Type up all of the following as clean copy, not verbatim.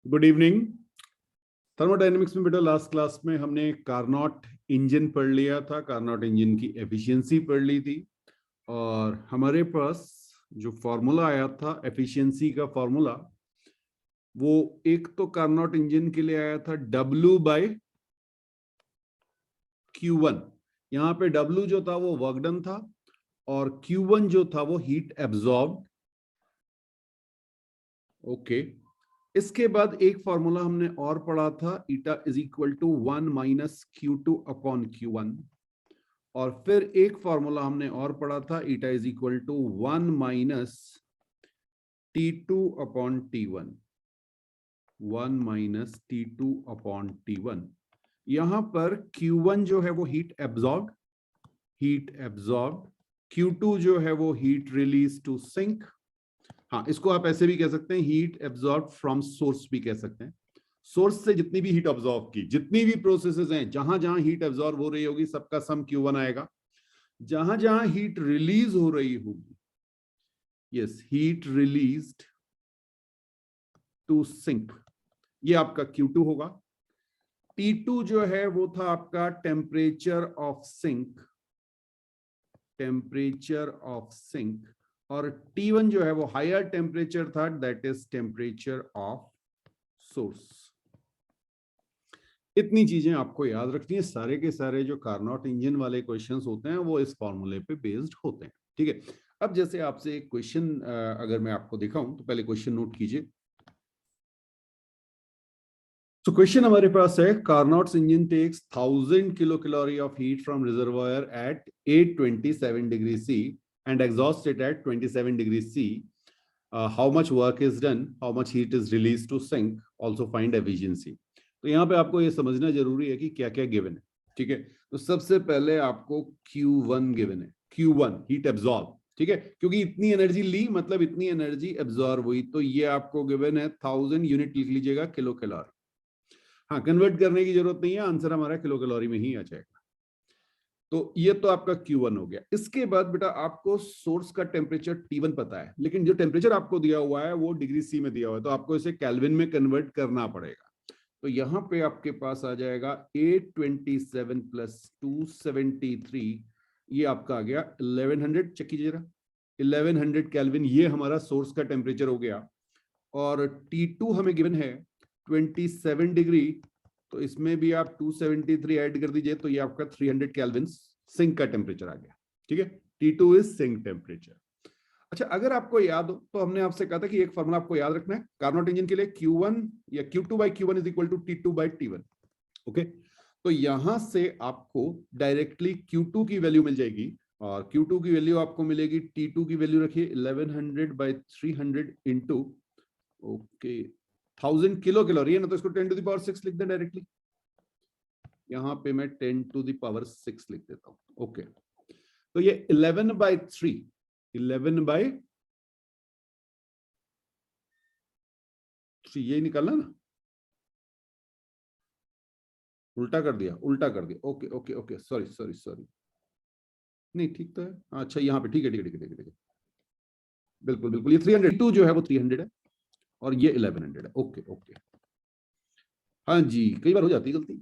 Good evening. Thermodynamics में बेटा last class में हमने कार्नोट इंजन पढ़ लिया था, कार्नोट इंजन की एफिशिएंसी पढ़ ली थी और हमारे पास जो फॉर्मूला आया था एफिशिएंसी का फॉर्मूला, वो एक तो कार्नोट इंजन के लिए आया था W बाय Q1। यहाँ पे W जो था वो वर्क डन था और Q1 जो था वो हीट एब्जॉर्ब। ओके, इसके बाद एक फॉर्मूला हमने और पढ़ा था, eta is equal to 1 minus Q2 upon Q1। और फिर एक फॉर्मूला हमने और पढ़ा था, eta is equal to 1 minus T2 upon T1। 1 minus T2 upon T1। यहां पर Q1 जो है वो हीट एब्जॉर्ब, Q2 जो है वो हीट रिलीज टू सिंक। हाँ, इसको आप ऐसे भी कह सकते हैं, हीट एब्जॉर्ब फ्रॉम सोर्स भी कह सकते हैं। सोर्स से जितनी भी हीट ऑब्जॉर्व की, जितनी भी प्रोसेसेस हैं, जहां जहां हीट एब्जॉर्ब हो रही होगी सबका सम Q1 आएगा। जहां जहां हीट रिलीज हो रही होगी, yes, heat released to sink, ये आपका Q2 होगा। T2 जो है वो था आपका टेम्परेचर ऑफ सिंक, और T1 जो है वो हायर टेम्परेचर था, that is temperature of source. इतनी चीजें आपको याद रखनी है। सारे के सारे जो कार्नोट इंजन वाले क्वेश्चंस होते हैं वो इस फॉर्मूले पे बेस्ड होते हैं। ठीक है, अब जैसे आपसे एक क्वेश्चन अगर मैं आपको दिखाऊं तो पहले क्वेश्चन नोट कीजिए। तो क्वेश्चन हमारे पास है, Carnot's engine takes 1000 kilo calorie of heat from reservoir at 827 degree C and exhaust it at 27 degree C. How much work is done, how much heat is release to sink, also find efficiency. तो यहाँ पे आपको ये समझना जरूरी है कि क्या क्या गिवन है। ठीक है, तो सबसे पहले आपको Q1 गिवन है, Q1 हीट एब्जॉर्ब। ठीक है, क्योंकि इतनी एनर्जी ली मतलब इतनी एनर्जी एब्जॉर्ब हुई, तो ये आपको गिवन है 1000 यूनिट, लिख लीजिएगा किलो कैलोरी। हाँ, कन्वर्ट करने की जरूरत नहीं है, आंसर हमारा किलो कैलोरी में ही आ जाएगा। तो ये तो आपका Q1 हो गया। इसके बाद बेटा आपको सोर्स का टेम्परेचर T1 पता है, लेकिन जो टेम्परेचर आपको दिया हुआ है वो डिग्री सी में दिया हुआ है, तो आपको इसे केल्विन में कन्वर्ट करना पड़ेगा। तो यहां पे आपके पास आ जाएगा 827 प्लस 273, ये आपका आ गया 1100। चेक कीजिए जरा, 1100 केल्विन, ये हमारा सोर्स का टेम्परेचर हो गया। और T2 हमें गिवन है 27 डिग्री, तो इसमें भी आप 273 ऐड कर दीजिए, तो ये आपका 300 केल्विन सिंक का टेम्परेचर आ गया। ठीक है, T2 इज सिंक टेम्परेचर। अच्छा, अगर आपको याद हो तो हमने आपसे कहा था कि एक फॉर्मूला आपको याद रखना है कार्नोट इंजन के लिए, Q1 या Q2 by Q1 is equal to T2 by T1। ओके, तो यहां से आपको डायरेक्टली Q2 की वैल्यू मिल जाएगी, और Q2 की वैल्यू आपको मिलेगी, T2 की वैल्यू रखिए 1100 by 300 into, okay, 1000 kilo calorie है ना, तो इसको 10 टू द पावर 6 लिख दें डायरेक्टली। यहां पे मैं 10 टू द पावर 6 लिख देता हूं। ओके, तो ये 11 बाई 3, 11 बाई 3, यही निकालना ना, उल्टा कर दिया, उल्टा कर दिया। Okay okay okay, sorry sorry sorry, नहीं ठीक तो है। अच्छा, यहाँ पे ठीक है, ठीक है, ठीक है, ठीक है, बिल्कुल बिल्कुल, ये 302 जो है वो 300 है और ये 1100 है। ओके ओके, हाँ जी, कई बार हो जाती है गलती।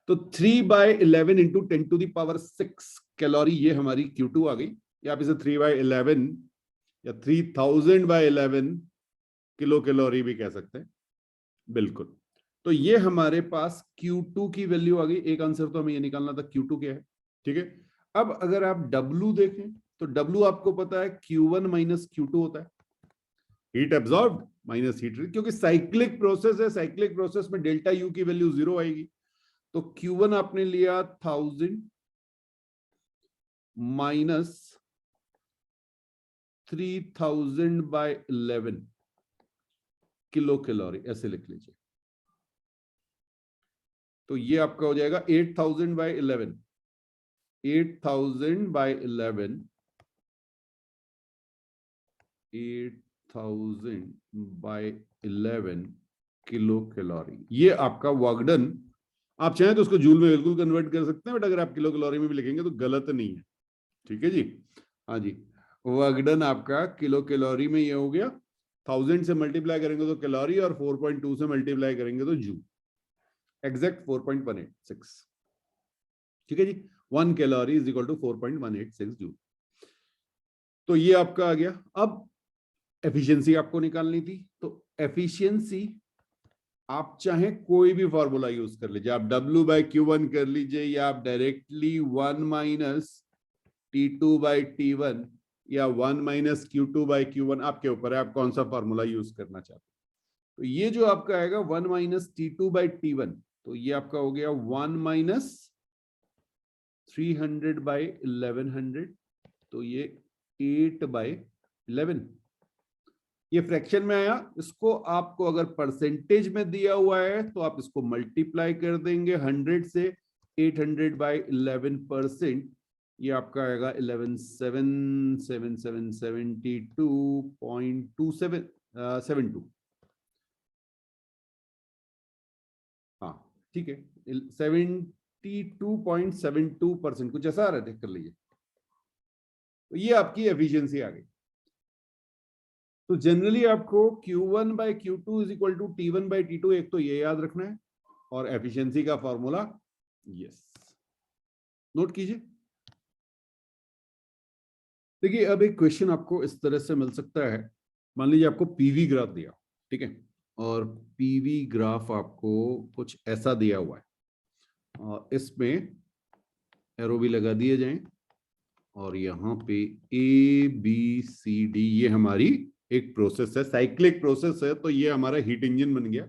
तो 3/11 into 10 to the power 6 calorie, ये हमारी Q2 आ गई। या आप इसे 3/11 या 3000/11 किलो कैलोरी भी कह सकते हैं। बिल्कुल, तो ये हमारे पास Q2 की वैल्यू आ गई। एक आंसर तो हमें ये निकालना था Q2 क्या है। ठीक है, अब अगर आप W देखें तो W आपको पता है Q1 माइनस Q2 होता है, हीट एब्जॉर्ब माइनस हीट, क्योंकि साइक्लिक प्रोसेस है, साइक्लिक प्रोसेस में डेल्टा U की वैल्यू 0 आएगी। तो Q1 आपने लिया 1000 माइनस 3000/11 किलो कैलोरी, ऐसे लिख लीजिए। तो ये आपका हो जाएगा 8000/11, 8000/11, 8000/11 किलो कैलोरी, ये आपका वर्क डन। आप चाहें तो उसको जूल में बिल्कुल कन्वर्ट कर सकते हैं, बट अगर आप किलो कैलोरी में भी लिखेंगे तो गलत नहीं है। ठीक है जी, हाँ जी, वर्क डन आपका किलो कैलोरी में ये हो गया 1000 से मल्टीप्लाई करेंगे तो कैलोरी, और 4.2 से मल्टीप्लाई करेंगे तो जूल, एग्जैक्ट 4.186। ठीक है जी, 1 calorie is equal to 4.186 joule. तो ये आपका आ गया। अब एफिशिएंसी आपको निकालनी थी, तो एफिशिएंसी आप चाहे कोई भी फॉर्मूला यूज कर लीजिए, आप W/Q1 कर लीजिए, या आप डायरेक्टली 1 माइनस T2/T1 या 1 माइनस Q2/Q1, आपके ऊपर है आप कौन सा फॉर्मूला यूज करना चाहते हैं। तो ये जो आपका आएगा 1 माइनस T2/T1, तो ये आपका हो गया 1 माइनस 300/1100, तो ये 8/11। ये फ्रैक्शन में आया। इसको आपको अगर परसेंटेज में दिया हुआ है तो आप इसको मल्टीप्लाई कर देंगे 100 से, 800/11%, ये आपका आएगा 11,77772.2772। हाँ ठीक है, 72.72%, कुछ ऐसा आ रहा है, देख कर लीजिए। तो ये आपकी एफिशिएंसी आ गई। तो जनरली आपको Q1/Q2 is equal to T1/T2, एक तो ये याद रखना है, और एफिशिएंसी का फॉर्मूला यस नोट कीजिए। देखिए अब एक क्वेश्चन आपको इस तरह से मिल सकता है, मान लीजिए आपको पीवी ग्राफ दिया, ठीक है, और पीवी ग्राफ आपको कुछ ऐसा दिया हुआ है, और इसमें एरो भी लगा दिए जाएं, और यहाँ पे ABCD ये हमारी एक प्रोसेस है, साइक्लिक प्रोसेस है, तो ये हमारा हीट इंजन बन गया।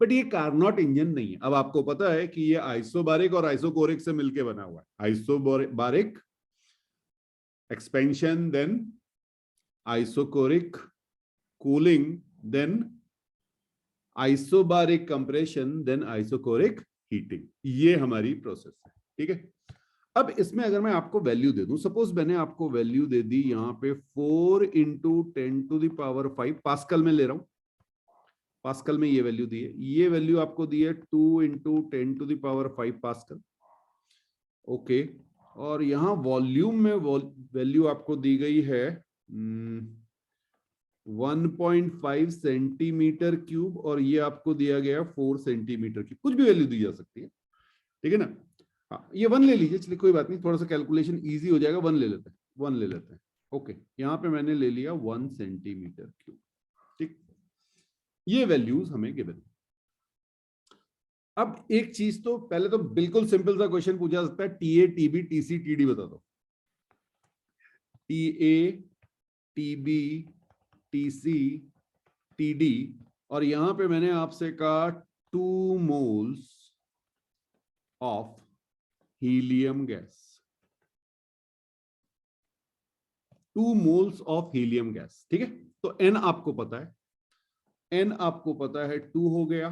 बट ये कार्नोट इंजन नहीं है। अब आपको पता है कि ये आइसोबारिक और आइसोकोरिक से मिलके बना हुआ है। Isobaric expansion, then isochoric cooling, then isobaric compression, then isochoric heating, ये हमारी प्रोसेस है। ठीक है, अब इसमें अगर मैं आपको वैल्यू दे दूं, सपोज मैंने आपको वैल्यू दे दी यहाँ पे 4 इंटू 10⁵ पास्कल में ले रहा हूं, पास्कल में ये वैल्यू दी है, ये वैल्यू आपको दी है 2 इंटू 10⁵ पास्कल। ओके, और यहाँ वॉल्यूम में वैल्यू आपको दी गई है 1.5 सेंटीमीटर क्यूब, और ये आपको दिया गया 4 सेंटीमीटर क्यूब, कुछ भी वैल्यू दी जा सकती है। ठीक है ना, हाँ ये 1 ले लीजिए, चलिए कोई बात नहीं, थोड़ा सा कैलकुलेशन इजी हो जाएगा, 1 ले लेते हैं, 1 ले लेते हैं। ओके, यहाँ पे मैंने ले लिया 1 सेंटीमीटर क्यूब। ठीक, ये वैल्यूज हमें गिवन। अब एक चीज, तो पहले तो बिल्कुल सिंपल सा क्वेश्चन पूछा सकता है, TA TB TC TD बता दो। TA TB TC TD, और यहां पे मैंने आपसे कहा 2 moles of helium gas, 2 moles of helium gas. ठीक है, तो N आपको पता है, N आपको पता है 2 हो गया।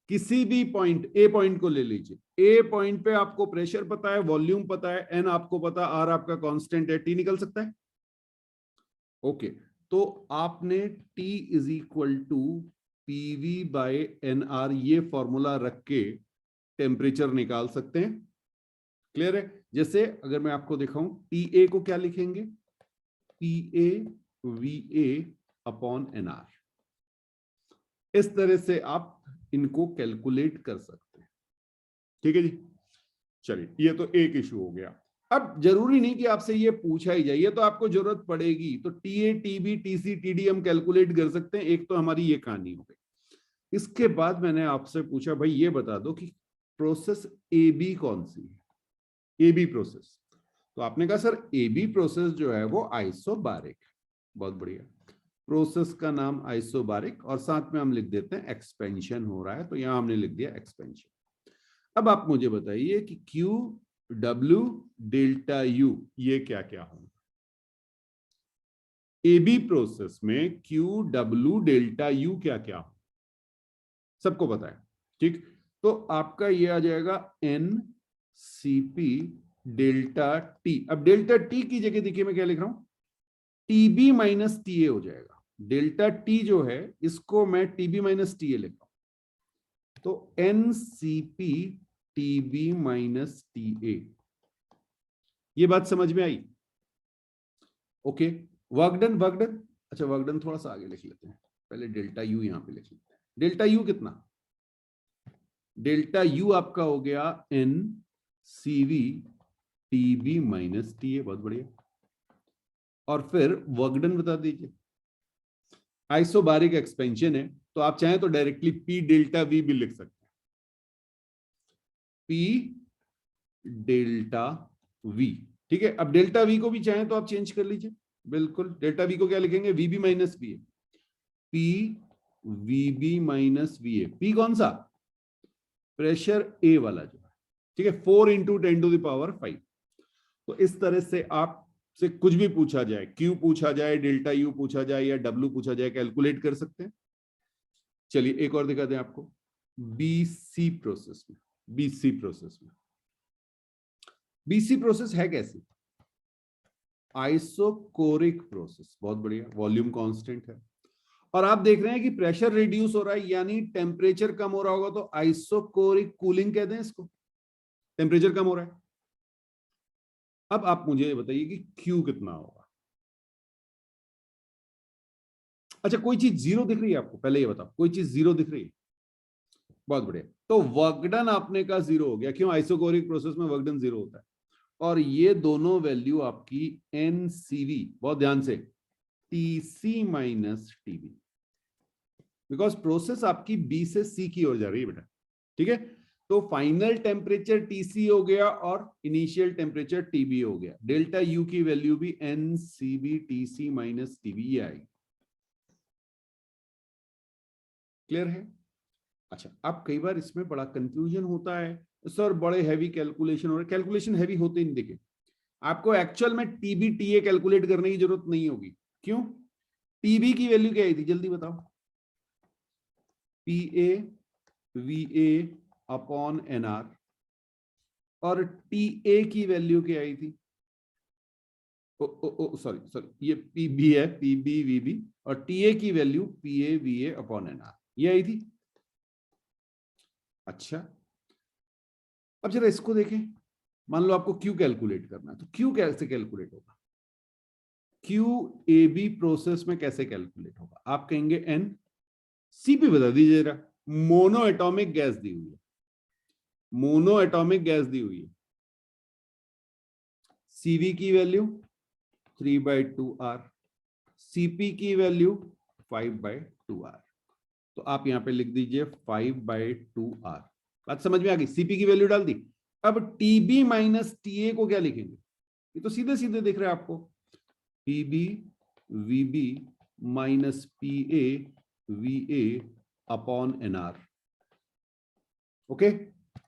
किसी भी पॉइंट, A पॉइंट को ले लीजिए, A पॉइंट पे आपको प्रेशर पता है, वॉल्यूम पता है, N आपको पता है, R आपका कांस्टेंट है, T निकल सकता है। ओके, तो आपने T is equal to PV/NR ये फॉर्मूला रख के टेम्परेचर निकाल सकते हैं। क्लियर है? जैसे अगर मैं आपको दिखाऊं, TA को क्या लिखेंगे, PA/VA/NR, इस तरह से आप इनको कैलकुलेट कर सकते हैं। ठीक है जी, चलिए ये तो एक इशू हो गया। अब जरूरी नहीं कि आपसे ये पूछा ही जाए, ये तो आपको जरूरत पड़ेगी, तो TA TB TC TD हम कैलकुलेट कर सकते हैं। एक तो हमारी ये कहानी हो गई। इसके बाद मैंने आपसे पूछा भाई ये बता दो कि प्रोसेस AB कौन सी है, AB प्रोसेस। तो आपने कहा सर AB प्रोसेस जो है वो आइसोबारिक है। बहुत बढ़िया, प्रोसेस का नाम आइसोबारिक, और साथ में हम लिख देते हैं एक्सपेंशन हो रहा है, तो यहां हमने लिख दिया एक्सपेंशन। अब आप मुझे बताइए कि QW∆U ये क्या क्या होगा। AB प्रोसेस में QW∆U क्या क्या हो, सबको पता है। ठीक, तो आपका ये आ जाएगा NCP∆T। अब ∆T की जगह देखिए मैं क्या लिख रहा हूं, TB-TA हो जाएगा। ∆T जो है इसको मैं TB-TA लिख रहा हूं, तो NCP/TB-TA। ये बात समझ में आई? Okay, work done, work done. अच्छा वर्क डन थोड़ा सा आगे लिख लेते हैं, पहले डेल्टा यू यहां पे लिख लेते हैं। डेल्टा यू कितना, डेल्टा यू आपका हो गया n CV TB minus TA, बहुत बढ़िया। और फिर वर्क डन बता दीजिए। आइसोबारिक एक्सपेंशन है तो आप चाहें तो डायरेक्टली पी डेल्टा वी भी लिख सकते हैं, पी डेल्टा वी। ठीक है, अब डेल्टा वी को भी चाहें तो आप चेंज कर लीजिए, बिल्कुल। डेल्टा वी को क्या लिखेंगे, VB minus V A, P VB minus V A. P कौन सा, प्रेशर ए वाला जो है, ठीक है, 4 इंटू 10⁵। तो इस तरह से आप से कुछ भी पूछा जाए, क्यू पूछा जाए, डेल्टा यू पूछा जाए या डब्ल्यू पूछा जाए, कैलकुलेट कर सकते हैं। चलिए एक और दिखा दें आपको, बीसी प्रोसेस में। बीसी प्रोसेस में, बीसी प्रोसेस है कैसी, आइसोकोरिक प्रोसेस, बहुत बढ़िया, वॉल्यूम कांस्टेंट है और आप देख रहे हैं कि प्रेशर रिड्यूस हो रहा है, यानी टेम्परेचर कम हो रहा होगा, तो आइसोकोरिक कूलिंग कहते हैं इसको, टेम्परेचर कम हो रहा है। अब आप मुझे बताइए कि Q कितना होगा। अच्छा कोई चीज जीरो दिख रही है आपको, पहले ये बताओ, कोई चीज जीरो दिख रही है, बहुत बढ़िया। तो वर्कडन आपने का जीरो हो गया, क्यों, आइसोकोरिक प्रोसेस में वर्कडन जीरो होता है। और ये दोनों वैल्यू आपकी एनसीवी, बहुत ध्यान से, TC minus TB, because process आपकी बी से सी की ओर जा रही है बेटा, ठीक है। तो फाइनल टेम्परेचर टीसी हो गया और इनिशियल टेम्परेचर टीबी हो गया। डेल्टा यू की वैल्यू भी एनसीबी टीसी माइनस टीबी ये आएगी। क्लियर है। अच्छा अब कई बार इसमें बड़ा कंफ्यूजन होता है, सर बड़े हैवी कैलकुलेशन हो रहे, कैलकुलेशन हैवी होते नहीं, देखिए आपको एक्चुअल में टीबी टीए कैलकुलेट करने की जरूरत नहीं होगी। क्यों, टीबी की वैल्यू क्या आई थी जल्दी बताओ, P A V A upon N R, और टी ए की वैल्यू क्या आई थी, सॉरी सॉरी, ये पी बी है, पी बी वी बी, और टी ए की value P A V A upon N R, ये आई थी। अच्छा अब जरा इसको देखें, मान लो आपको क्यू कैलकुलेट करना है, तो क्यू कैसे कैलकुलेट होगा, क्यू ए बी प्रोसेस में कैसे कैलकुलेट होगा, आप कहेंगे एन, सीपी बता दीजिए जरा, मोनो एटॉमिक गैस दी हुई है, मोनो एटॉमिक गैस दी हुई है, सीवी की वैल्यू 3/2R, सीपी की वैल्यू 5/2R। तो आप यहां पे लिख दीजिए 5/2R। बात समझ में आ गई, सीपी की वैल्यू डाल दी। अब टीबी माइनस टीए को क्या लिखेंगे, ये तो सीधे सीधे दिख रहा है आपको, PB VB minus P A V A upon NR. Okay,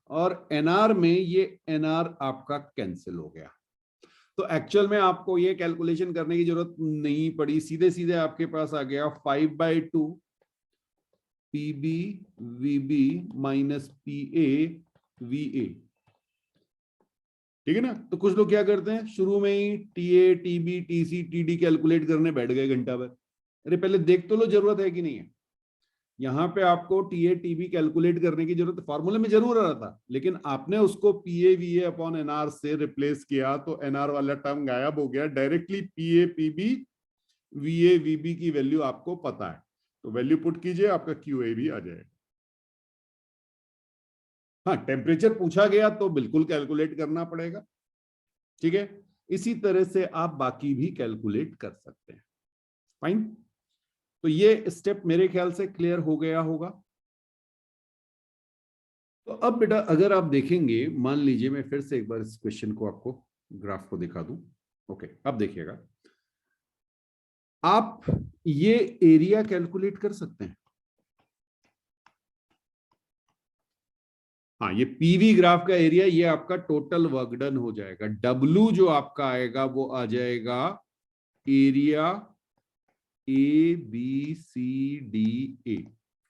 और एनआर में ये एनआर आपका कैंसिल हो गया, तो एक्चुअल में आपको ये कैलकुलेशन करने की जरूरत नहीं पड़ी, सीधे सीधे आपके पास आ गया 5/2 PB VB minus P A V A. ठीक है ना। तो कुछ लोग क्या करते हैं, शुरू में ही TA TB TC TD calculate करने बैठ गए घंटा भर। अरे पहले देख तो लो जरूरत है कि नहीं है। यहाँ पे आपको टीए टीबी कैलकुलेट करने की जरूरत फॉर्मूले में जरूर आ रहा था, लेकिन आपने उसको पीए वीए अपॉन एनआर से रिप्लेस किया, तो एनआर वाला टर्म गायब हो गया, डायरेक्टली पीए पीबी वीए वीबी की वैल्यू आपको पता है, तो वैल्यू पुट कीजिए, आपका क्यूए भी आ जाएगा। हाँ टेम्परेचर पूछा गया तो बिल्कुल कैलकुलेट करना पड़ेगा, ठीक है। इसी तरह से आप बाकी भी कैलकुलेट कर सकते हैं। फाइन, तो ये स्टेप मेरे ख्याल से क्लियर हो गया होगा। तो अब बेटा अगर आप देखेंगे, मान लीजिए मैं फिर से एक बार इस क्वेश्चन को आपको ग्राफ को दिखा दूं। ओके अब देखिएगा, आप ये एरिया कैलकुलेट कर सकते हैं। हाँ ये पीवी ग्राफ का एरिया, ये आपका टोटल वर्क डन हो जाएगा। डब्ल्यू जो आपका आएगा वो आ जाएगा area A B C D A,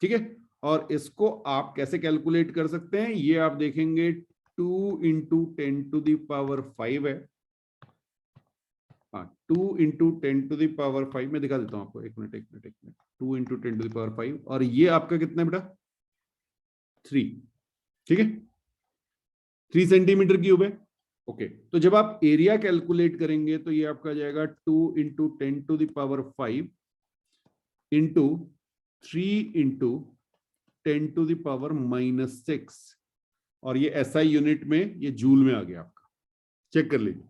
ठीक है। और इसको आप कैसे कैलकुलेट कर सकते हैं, ये आप देखेंगे 2 इंटू 10⁵ है। हाँ 2 इंटू 10⁵ मैं दिखा देता हूं आपको, एक मिनट 2 इंटू 10⁵, और ये आपका कितना बेटा 3, ठीक है, 3 सेंटीमीटर क्यूब है। ओके तो जब आप एरिया कैलकुलेट करेंगे तो ये आपका जाएगा 2 इंटू 10⁵ इंटू 3 इंटू 10⁻⁻6, और ये SI यूनिट में, ये जूल में आ गया आपका, चेक कर लीजिए।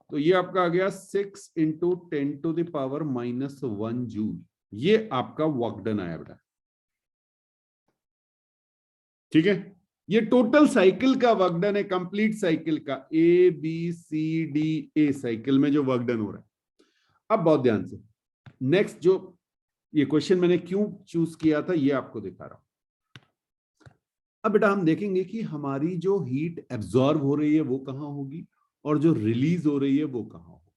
तो ये आपका आ गया 6 इंटू 10⁻⁻1 जूल, ये आपका वर्क डन आया बेटा। ठीक है, ये टोटल साइकिल का वर्क डन है, कंप्लीट साइकिल का, ABCDA साइकिल में जो वर्क डन हो रहा है। अब बहुत ध्यान से, नेक्स्ट जो ये क्वेश्चन मैंने क्यों चूज किया था ये आपको दिखा रहा हूं। अब बेटा हम देखेंगे कि हमारी जो हीट एब्जॉर्ब हो रही है वो कहां होगी और जो रिलीज हो रही है वो कहां होगी।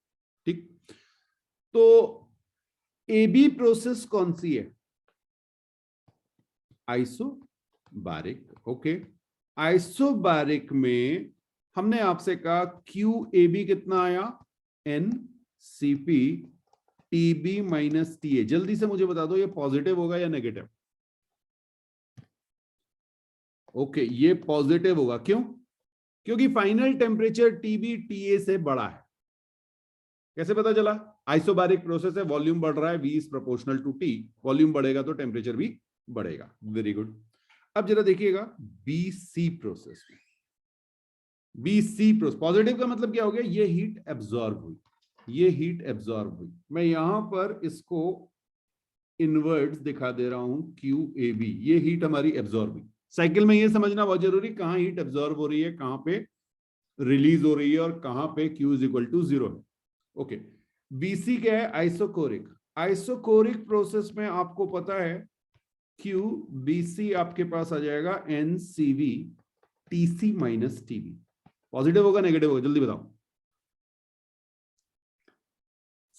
ठीक, तो AB प्रोसेस कौन सी है? आइसोबारिक। ओके, आइसोबारिक में हमने आपसे कहा QAB कितना आया? NCP TB minus TA। जल्दी से मुझे बता दो ये पॉजिटिव होगा या नेगेटिव? ओके, ये पॉजिटिव होगा। क्यों? क्योंकि फाइनल टेम्परेचर TB TA से बड़ा है। कैसे पता चला? आइसोबारिक प्रोसेस है, वॉल्यूम बढ़ रहा है, V is proportional to T, volume बढ़ेगा तो टेम्परेचर भी बढ़ेगा। Very good. अब जरा देखिएगा BC प्रोसेस में, BC प्रोसेस पॉजिटिव का मतलब क्या हो गया? ये हीट एब्जॉर्ब हुई, ये हीट एब्जॉर्ब हुई। मैं यहां पर इसको इनवर्ट्स दिखा दे रहा हूं, QAB, ये हीट हमारी एब्जॉर्ब हुई। साइकिल में ये समझना बहुत जरूरी, कहां हीट एब्जॉर्ब हो रही है, कहां पे रिलीज हो रही है और कहां पे Q इज इक्वल टू 0 है। ओके, BC क्या है? आइसोकोरिक। आइसोकोरिक प्रोसेस में आपको पता है QBC आपके पास आ जाएगा NCV TC minus TB। Positive होगा नेगेटिव होगा? जल्दी बताओ।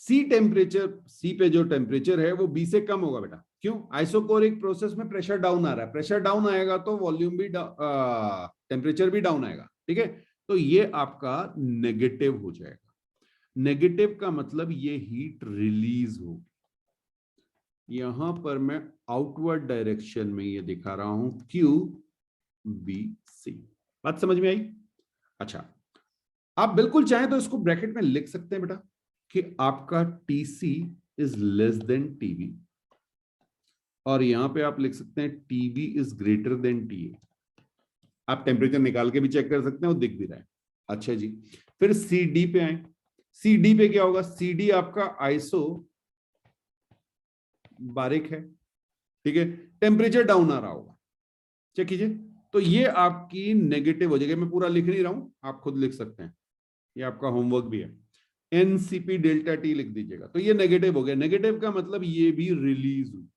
सी टेम्परेचर, सी पे जो टेम्परेचर है वो बी से कम होगा बेटा। क्यों? आइसोकोरिक प्रोसेस में प्रेशर डाउन आ रहा है, प्रेशर डाउन आएगा तो वॉल्यूम भी टेम्परेचर भी डाउन आएगा। ठीक है, तो ये आपका नेगेटिव हो जाएगा। नेगेटिव का मतलब ये हीट रिलीज होगी। यहां पर मैं आउटवर्ड डायरेक्शन में ये दिखा रहा हूं QBC। बात समझ में आई? अच्छा, आप बिल्कुल चाहें तो इसको ब्रैकेट में लिख सकते हैं बेटा कि आपका TC is less than TB, और यहां पे आप लिख सकते हैं TB is greater than TA। आप टेम्परेचर निकाल के भी चेक कर सकते हैं, वो दिख भी रहा है। अच्छा जी, फिर CD पे आए। CD पे क्या होगा? CD आपका आइसो बारिक है। ठीक है, टेम्परेचर डाउन आ रहा होगा, चेक कीजिए। तो ये आपकी नेगेटिव हो जाएगी। मैं पूरा लिख नहीं रहा हूं, आप खुद लिख सकते हैं, ये आपका होमवर्क भी है। NCP डेल्टा T लिख दीजिएगा। तो ये नेगेटिव हो गया। नेगेटिव का मतलब ये भी रिलीज हुई।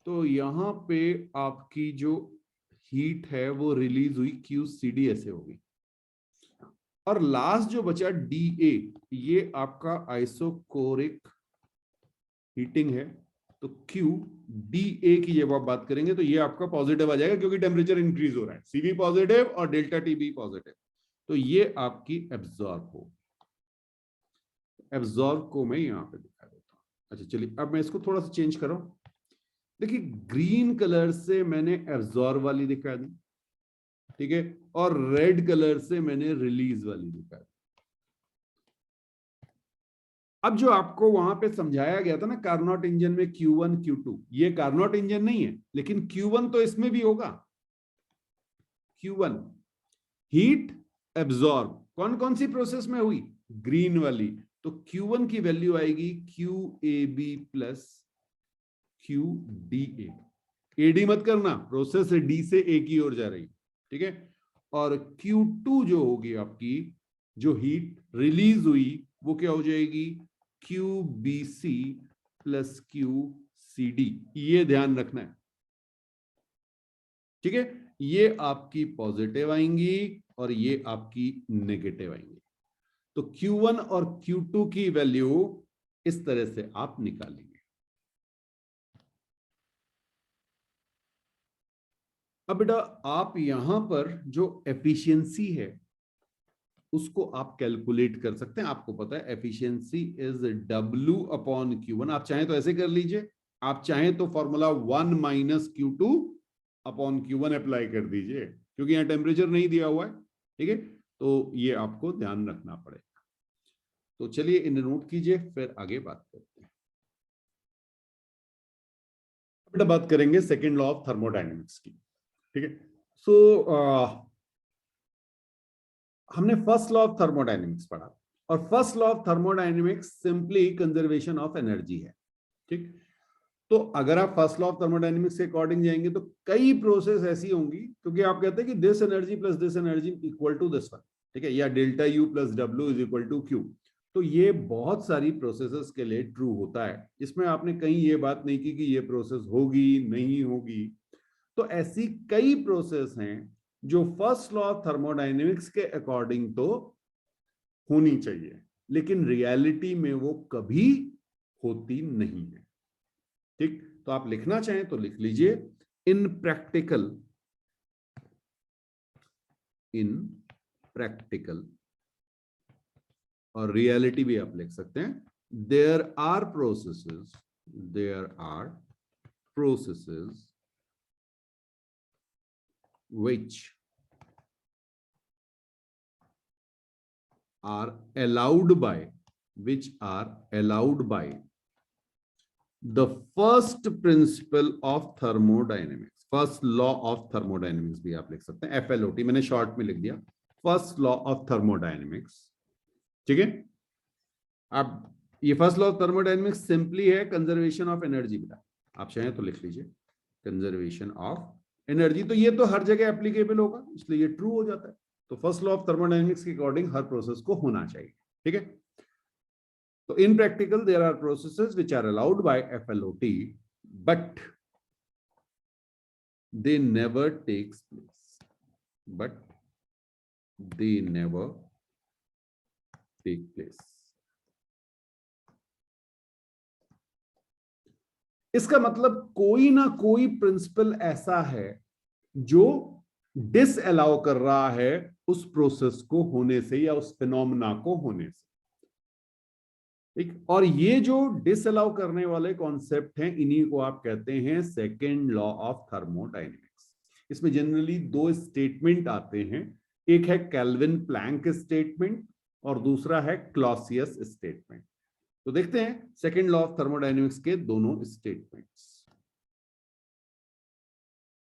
तो यहां पे आपकी जो हीट है वो रिलीज हुई, QCD ऐसे होगी। और लास्ट जो बचा DA, ये आपका आइसोकोरिक हीटिंग है। तो QDA की जब आप बात करेंगे तो ये आपका पॉजिटिव आ जाएगा, क्योंकि टेम्परेचर इंक्रीज हो रहा है। CV पॉजिटिव और डेल्टा TB पॉजिटिव, तो ये आपकी एब्जॉर्ब हो। एब्जॉर्ब को मैं यहां पे दिखा देता हूं। अच्छा चलिए, अब मैं इसको थोड़ा सा चेंज कर रहा हूं। देखिए, ग्रीन कलर से मैंने एब्जॉर्ब वाली दिखा दी, ठीक है, और रेड कलर से मैंने रिलीज वाली दिखा दी। अब जो आपको वहां पे समझाया गया था ना कार्नोट इंजन में Q1 Q2, ये कार्नोट इंजन नहीं है, लेकिन Q1 तो इसमें भी होगा। Q1 हीट एब्जॉर्ब कौन कौन सी प्रोसेस में हुई? ग्रीन वाली। तो Q1 की वैल्यू आएगी QAB प्लस QDA। AD मत करना, प्रोसेस D से A की ओर जा रही, ठीक है। और Q2 जो होगी आपकी, जो हीट रिलीज हुई, वो क्या हो जाएगी? QBC plus QCD। ये ध्यान रखना है, ठीक है। ये आपकी पॉजिटिव आएंगी और ये आपकी नेगेटिव आएंगी। तो Q1 और Q2 की वैल्यू इस तरह से आप निकालेंगे। अब बेटा आप यहां पर जो एफिशिएंसी है उसको आप कैलकुलेट कर सकते हैं। आपको पता है efficiency is W upon Q1। आप चाहें तो ऐसे कर लीजिए, आप चाहें तो formula 1 minus Q2 upon Q1 apply कर दीजिए, क्योंकि यहां टेम्परेचर नहीं दिया हुआ है, ठीक है। तो ये आपको ध्यान रखना पड़ेगा। तो चलिए इन्हें नोट कीजिए, फिर आगे बात करते हैं। बात करेंगे सेकेंड लॉ ऑफ थर्मोडायनेमिक्स की, ठीक है। सो हमने फर्स्ट लॉ ऑफ थर्मोडायनेमिक्स पढ़ा, और first law of thermodynamics simply conservation of energy है, ठीक। तो अगर आप फर्स्ट लॉ ऑफ थर्मोडायनेमिक्स के अकॉर्डिंग जाएंगे तो कई प्रोसेस ऐसी होंगी, क्योंकि आप कहते हैं कि this energy plus this energy equal to this one, ठीक है, या delta U plus W is equal to Q. तो ये बहुत सारी प्रोसेसेस के लिए ट्रू होता है। इसमें आपने कहीं ये बात नहीं की कि ये प्रोसेस होगी नहीं होगी। तो ऐसी कई प्रोसेस हैं जो फर्स्ट लॉ ऑफ थर्मोडायनेमिक्स के अकॉर्डिंग तो होनी चाहिए, लेकिन रियलिटी में वो कभी होती नहीं है, ठीक। तो आप लिखना चाहें तो लिख लीजिए, इन प्रैक्टिकल और रियलिटी भी आप लिख सकते हैं, there are processes which are allowed by the first principle of thermodynamics, first law of thermodynamics भी आप लिख सकते हैं, FLOT मैंने शॉर्ट में लिख दिया, फर्स्ट लॉ ऑफ थर्मोडायनेमिक्स, ठीक है। अब ये first law of thermodynamics simply है कंजर्वेशन ऑफ एनर्जी बेटा, आप चाहें तो लिख लीजिए कंजर्वेशन ऑफ एनर्जी। तो ये तो हर जगह एप्लीकेबल होगा, इसलिए ये ट्रू हो जाता है। तो फर्स्ट लॉ ऑफ थर्मोडायनेमिक्स के अकॉर्डिंग हर प्रोसेस को होना चाहिए, ठीक है। तो in practical there are processes which are allowed by FLOT but they never takes place, take place. इसका मतलब कोई ना कोई प्रिंसिपल ऐसा है जो डिस अलाउ कर रहा है उस प्रोसेस को होने से या उस फिनोमेना को होने से, ठीक। और ये जो डिस अलाउ करने वाले कॉन्सेप्ट हैं, इन्हीं को आप कहते हैं सेकेंड लॉ ऑफ थर्मोडायनेमिक्स। इसमें जनरली दो स्टेटमेंट आते हैं, एक है केल्विन प्लैंक स्टेटमेंट और दूसरा है क्लॉसियस स्टेटमेंट। तो देखते हैं सेकेंड लॉ ऑफ थर्मोडायनेमिक्स के दोनों स्टेटमेंट्स।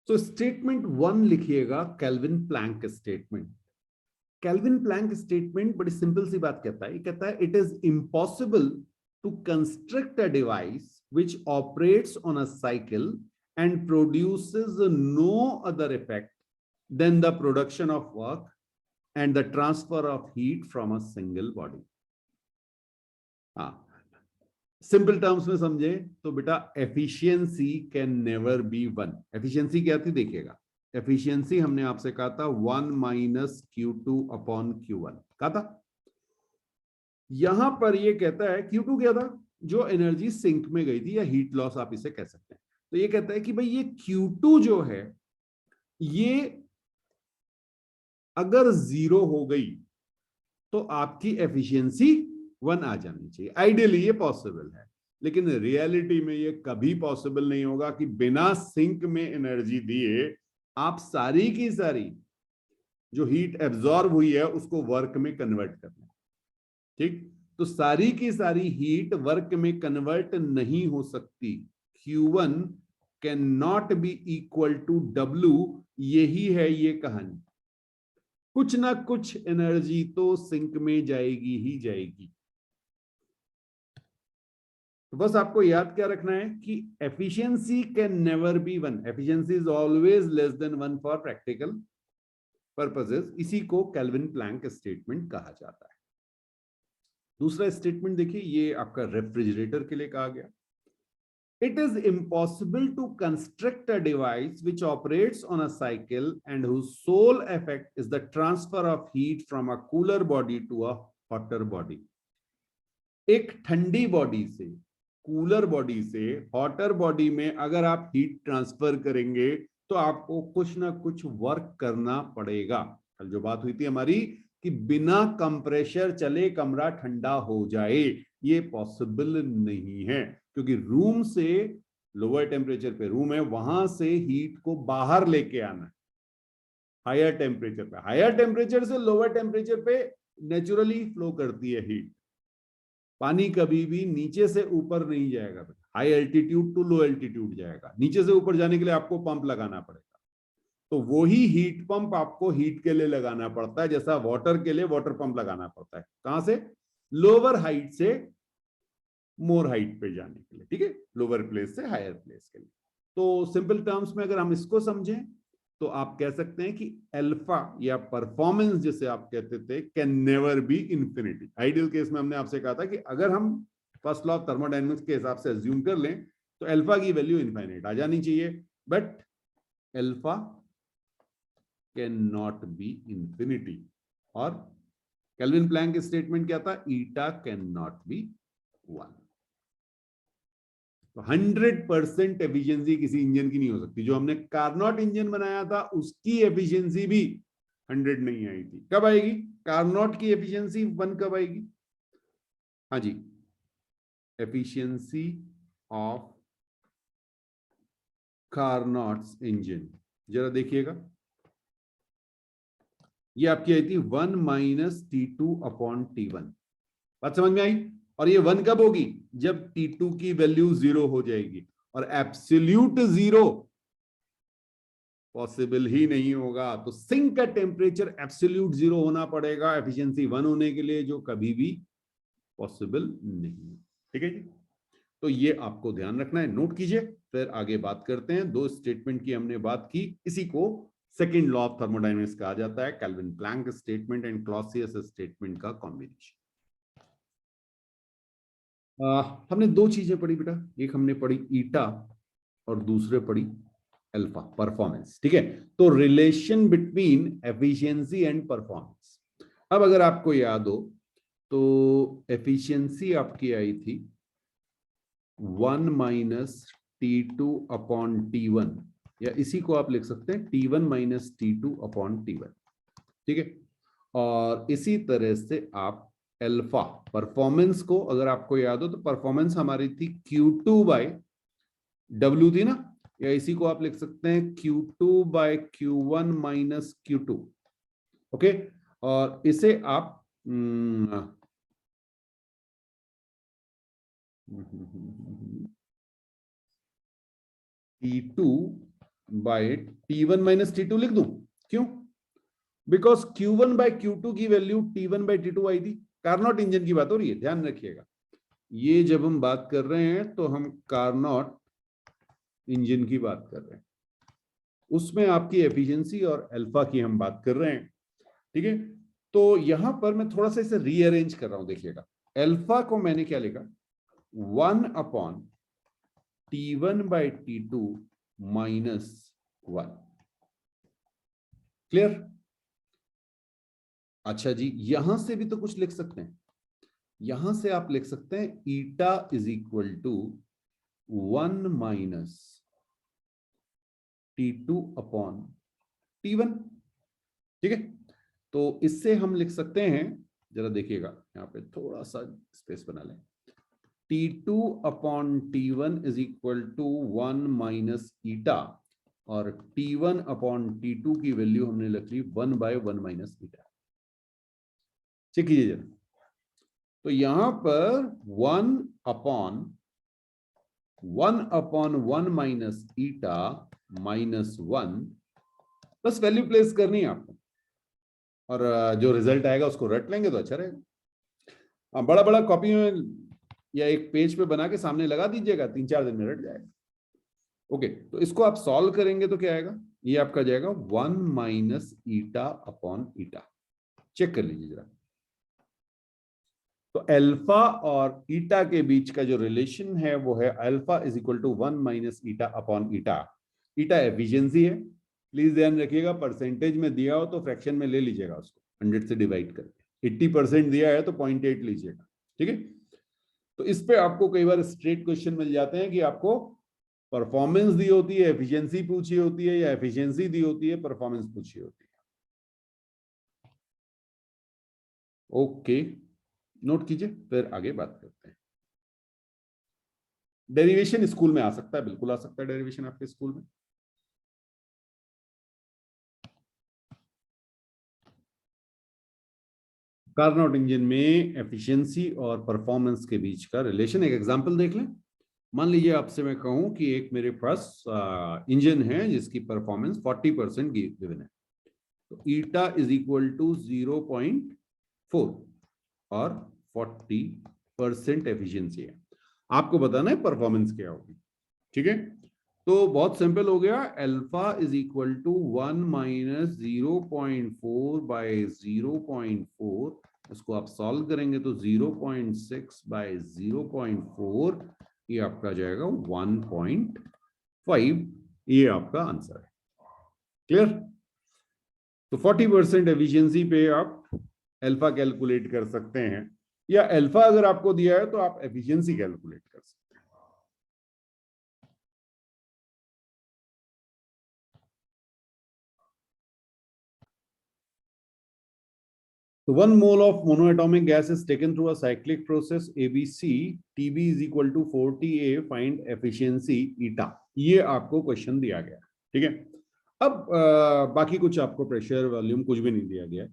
तो स्टेटमेंट 1 लिखिएगा, Kelvin Planck statement. Kelvin Planck statement बड़ी सिंपल सी बात कहता है, ये कहता है it is impossible to construct a device which operates on a cycle and produces no other effect than the production of work and the transfer of heat from a single body. हाँ, simple terms में समझे तो बेटा efficiency can never be one. Efficiency क्या थी देखिएगा, efficiency हमने आपसे कहा था 1 माइनस Q2 अपॉन Q1 कहा था। यहां पर ये कहता है Q2 क्या था, जो एनर्जी सिंक में गई थी या हीट लॉस आप इसे कह सकते हैं। तो ये कहता है कि भाई ये Q2 जो है ये अगर 0 हो गई तो आपकी एफिशिएंसी 1 आ जानी चाहिए। आइडियली ये पॉसिबल है, लेकिन रियलिटी में ये कभी पॉसिबल नहीं होगा कि बिना सिंक में एनर्जी दिए आप सारी की सारी जो हीट एब्जॉर्ब हुई है उसको वर्क में कन्वर्ट करना, ठीक। तो सारी की सारी हीट वर्क में कन्वर्ट नहीं हो सकती। Q1 can not be equal to W, यही है ये कहानी। कुछ ना कुछ एनर्जी तो सिंक में जाएगी ही जाएगी। तो बस आपको याद क्या रखना है कि efficiency can never B 1, efficiency is always less than 1 for practical purposes. इसी को केल्विन प्लैंक स्टेटमेंट कहा जाता है। दूसरा स्टेटमेंट देखिए, ये आपका रेफ्रिजरेटर के लिए कहा गया। It is impossible to construct a device which operates on a cycle and whose sole effect is the transfer of heat from a cooler body to a hotter body. एक ठंडी body से cooler body से hotter body में अगर आप heat transfer करेंगे तो आपको कुछ ना कुछ वर्क करना पड़ेगा। कल जो बात हुई थी हमारी कि बिना कंप्रेशर चले कमरा ठंडा हो जाए, ये पॉसिबल नहीं है, क्योंकि रूम से लोअर टेम्परेचर पे रूम है, वहां से हीट को बाहर लेके आना है हायर टेम्परेचर पे। हायर टेम्परेचर से लोअर टेम्परेचर पे नेचुरली फ्लो करती है हीट। पानी कभी भी नीचे से ऊपर नहीं जाएगा बेटा, high altitude to low altitude जाएगा, नीचे से ऊपर जाने के लिए आपको पंप लगाना पड़ेगा। तो वही हीट पंप आपको हीट के लिए लगाना पड़ता है, जैसा वाटर के लिए वाटर पंप लगाना पड़ता है। कहां से? लोअर हाइट से मोर हाइट पे जाने के लिए, ठीक है, लोअर प्लेस से हायर प्लेस के लिए। तो सिंपल टर्म्स में अगर हम इसको समझें तो आप कह सकते हैं कि अल्फा या परफॉर्मेंस जिसे आप कहते थे can never B infinity. Ideal case में हमने आपसे कहा था कि अगर हम फर्स्ट लॉ ऑफ थर्मोडायनेमिक्स के हिसाब से अज्यूम कर लें तो अल्फा की वैल्यू इनफाइनाइट आ जानी चाहिए, but alpha can not B infinity. और केल्विन प्लैंक स्टेटमेंट क्या था? ईटा कैन नॉट बी 1। 100% एफिशिएंसी किसी इंजन की नहीं हो सकती। जो हमने कार्नोट इंजन बनाया था उसकी एफिशिएंसी भी 100 नहीं आई थी। कब आएगी कार्नोट की एफिशिएंसी 1? कब आएगी? हाँ जी, एफिशिएंसी ऑफ कार्नोट्स इंजन, जरा देखिएगा, ये आपकी आई थी 1 माइनस T2 अपॉन T1। बात समझ में आई? और ये 1 कब होगी? जब T2 की वैल्यू 0 हो जाएगी। और एब्सोल्यूट 0 पॉसिबल ही नहीं होगा। तो सिंक का टेम्परेचर एब्सोल्यूट 0 होना पड़ेगा एफिशिएंसी 1 होने के लिए, जो कभी भी पॉसिबल नहीं है। ठीक है जी, तो ये आपको ध्यान रखना है, नोट कीजिए। फिर आगे बात करते हैं। दो स्टेटमेंट की हमने बात की, इसी को सेकेंड लॉ ऑफ थर्मोडायनेमिक्स कहा जाता है, Kelvin Planck statement and Clausius statement का कॉम्बिनेशन। हमने दो चीजें पढ़ी बेटा, एक हमने पढ़ी ईटा और दूसरे पढ़ी अल्फा, परफॉर्मेंस। ठीक है, तो relation between efficiency and performance. अब अगर आपको याद हो तो एफिशिएंसी आपकी आई थी 1 माइनस T2 अपॉन T1, या इसी को आप लिख सकते हैं T1 minus T2 upon T1। ठीक है, और इसी तरह से आप अल्फा परफॉर्मेंस को, अगर आपको याद हो तो परफॉर्मेंस हमारी थी Q2 बाय W थी ना, या इसी को आप लिख सकते हैं Q2 bye Q1 minus Q2। Okay, और इसे आप T2 bye T1 minus T2 लिख दूं? क्यों? बिकॉज Q1 बाय Q2 की वैल्यू T1 बाय T2 आई थी। कार्नोट इंजन की बात हो रही है, ध्यान रखिएगा। ये जब हम बात कर रहे हैं तो हम कार्नोट इंजन की बात कर रहे हैं, उसमें आपकी एफिशिएंसी और अल्फा की हम बात कर रहे हैं। ठीक है, तो यहां पर मैं थोड़ा सा इसे रीअरेंज कर रहा हूं, देखिएगा। अल्फा को मैंने क्या लिखा? 1 upon T1 bye T2 minus 1। Clear? अच्छा जी, यहां से भी तो कुछ लिख सकते हैं। यहां से आप लिख सकते हैं eta is equal to 1 minus T2 upon T1। ठीक है, तो इससे हम लिख सकते हैं, जरा देखिएगा यहां पे थोड़ा सा स्पेस बना लें। T2 upon T1 is equal to 1 minus eta, और T1 अपॉन T2 की वैल्यू हमने लिख ली 1 बाय 1 माइनस ईटा। चेक कीजिए जरा, तो यहां पर 1 माइनस ईटा माइनस 1, बस वैल्यू प्लेस करनी है आपको, और जो रिजल्ट आएगा उसको रट लेंगे तो अच्छा रहेगा। बड़ा बड़ा कॉपी में या एक पेज पे बना के सामने लगा दीजिएगा, 3-4 दिन में रट जाएगा। ओके, तो इसको आप सॉल्व करेंगे तो क्या आएगा? ये आपका जाएगा 1 माइनस ईटा अपॉन ईटा। चेक कर लीजिए जरा। तो अल्फा और ईटा के बीच का जो रिलेशन है वो है alpha is equal to 1 minus eta upon eta. Eta efficiency है, प्लीज ध्यान रखिएगा। परसेंटेज में दिया हो तो फ्रैक्शन में ले लीजिएगा उसको, 100 से डिवाइड करके। 80% दिया है तो 0.8 लीजिएगा। ठीक है, तो इस पे आपको कई बार स्ट्रेट क्वेश्चन मिल जाते हैं कि आपको परफॉर्मेंस दी होती है, एफिशिएंसी पूछी होती है, या एफिशिएंसी दी होती है, परफॉर्मेंस पूछी होती है। ओके, नोट कीजिए, फिर आगे बात करते हैं। डेरिवेशन स्कूल में आ सकता है, बिल्कुल आ सकता है डेरिवेशन आपके स्कूल में। कार्नोट इंजन में एफिशिएंसी और परफॉर्मेंस के बीच का रिलेशन, एक एग्जांपल देख लें। मान लीजिए आपसे मैं कहूं कि एक मेरे पास इंजन है जिसकी परफॉर्मेंस 40% गिवन है, तो ईटा इज इक्वल टू 0.4 और 40% एफिशिएंसी है। आपको बताना है परफॉर्मेंस क्या होगी, ठीक है। तो बहुत सिंपल हो गया, alpha is equal to 1 minus 0.4 by 0.4, इसको आप सॉल्व करेंगे तो 0.6 बाय 0.4, ये आपका जाएगा 1.5, ये आपका आंसर है। क्लियर? तो 40% एफिशिएंसी पे आप अल्फा कैलकुलेट कर सकते हैं, या अल्फा अगर आपको दिया है तो आप एफिशिएंसी कैलकुलेट कर सकते हैं। So 1 mole of monoatomic gas is taken through a cyclic process ABC. TB is equal to 40A. Find efficiency eta. ये आपको क्वेश्चन दिया गया, ठीक है। अब बाकी कुछ आपको प्रेशर वॉल्यूम कुछ भी नहीं दिया गया,